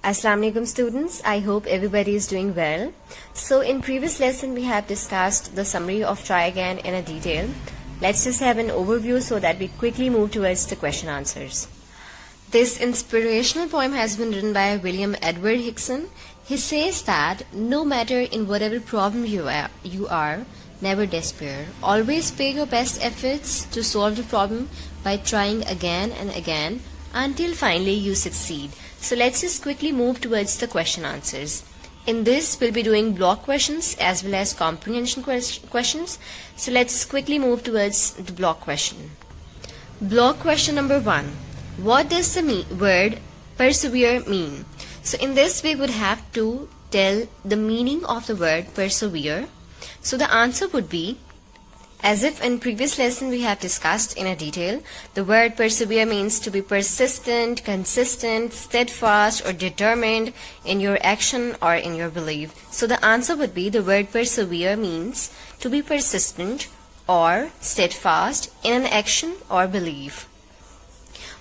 Assalamu alaikum students, I hope everybody is doing well. So in previous lesson we have discussed the summary of try again in a detail. Let's just have an overview so that we quickly move towards the question answers. This inspirational poem has been written by William Edward Hickson. He says that no matter in whatever problem you are, never despair. Always pay your best efforts to solve the problem by trying again and again until finally you succeed. So let's just quickly move towards the question answers. In this, we'll be doing block questions as well as comprehension questions. So let's quickly move towards the block question. Block question number 1. What does the word persevere mean? So in this, we would have to tell the meaning of the word persevere. So the answer would be, as if in previous lesson we have discussed in a detail, the word persevere means to be persistent, consistent, steadfast or determined in your action or in your belief. So the answer would be the word persevere means to be persistent or steadfast in an action or belief.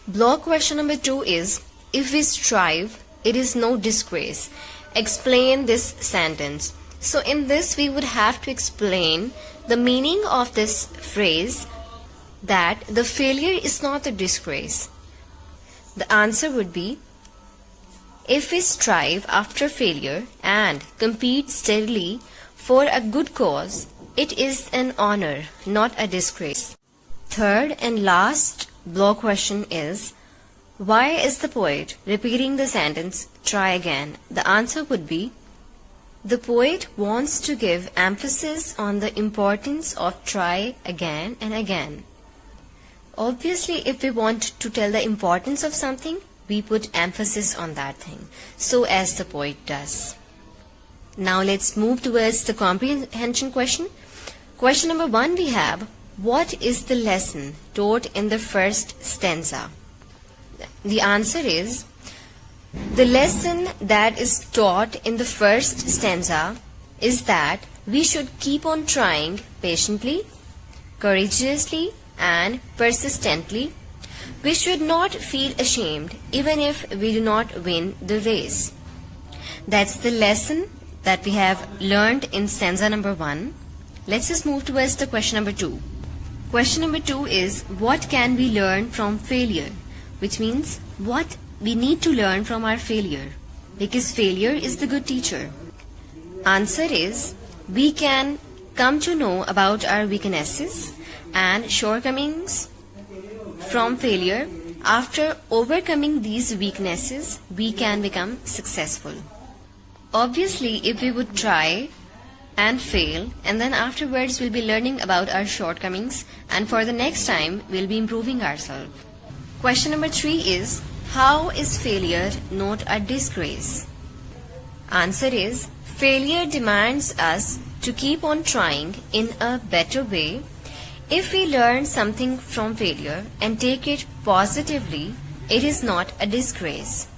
Block question number 2 is, if we strive, it is no disgrace. Explain this sentence. So in this we would have to explain the meaning of this phrase, that the failure is not a disgrace. The answer would be, if we strive after failure and compete steadily for a good cause, it is an honor, not a disgrace. Third and last block question is, why is the poet repeating the sentence, try again? The answer would be, the poet wants to give emphasis on the importance of try again and again. Obviously, if we want to tell the importance of something, we put emphasis on that thing, so as the poet does. Now let's move towards the comprehension question. Question number 1 we have, what is the lesson taught in the first stanza? The answer is, the lesson that is taught in the first stanza is that we should keep on trying patiently, courageously and persistently. We should not feel ashamed even if we do not win the race. That's the lesson that we have learned in stanza number 1. Let's just move towards the question number 2. Question number 2 is, what can we learn from failure? Which means, what we need to learn from our failure, because failure is the good teacher. Answer is, we can come to know about our weaknesses and shortcomings from failure. After overcoming these weaknesses, we can become successful. Obviously, if we would try and fail, and then afterwards we'll be learning about our shortcomings, and for the next time we'll be improving ourselves. Question number 3 is, how is failure not a disgrace? Answer is, failure demands us to keep on trying in a better way. If we learn something from failure and take it positively, it is not a disgrace.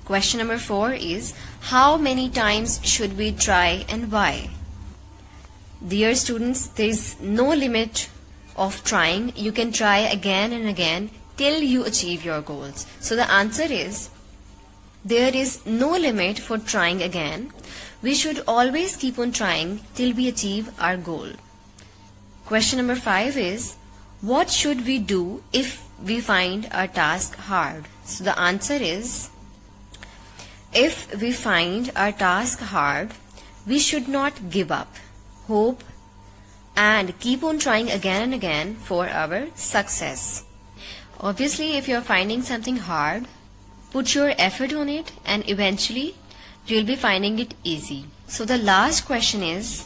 Question number 4 is, how many times should we try and why? Dear students, there is no limit of trying. You can try again and again till you achieve your goals. So the answer is, there is no limit for trying again. We should always keep on trying till we achieve our goal. Question number 5 is, what should we do if we find our task hard? So the answer is, if we find our task hard, we should not give up, hope, and keep on trying again and again for our success. Obviously, if you're finding something hard, put your effort on it and eventually you'll be finding it easy. So the last question is,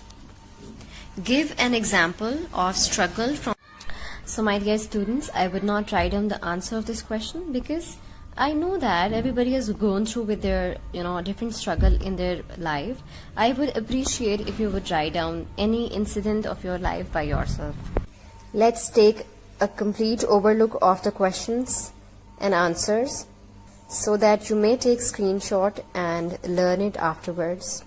give an example of struggle from... So my dear students, I would not write down the answer of this question because I know that everybody has gone through with their different struggle in their life. I would appreciate if you would write down any incident of your life by yourself. Let's take a complete overlook of the questions and answers so that you may take screenshot and learn it afterwards.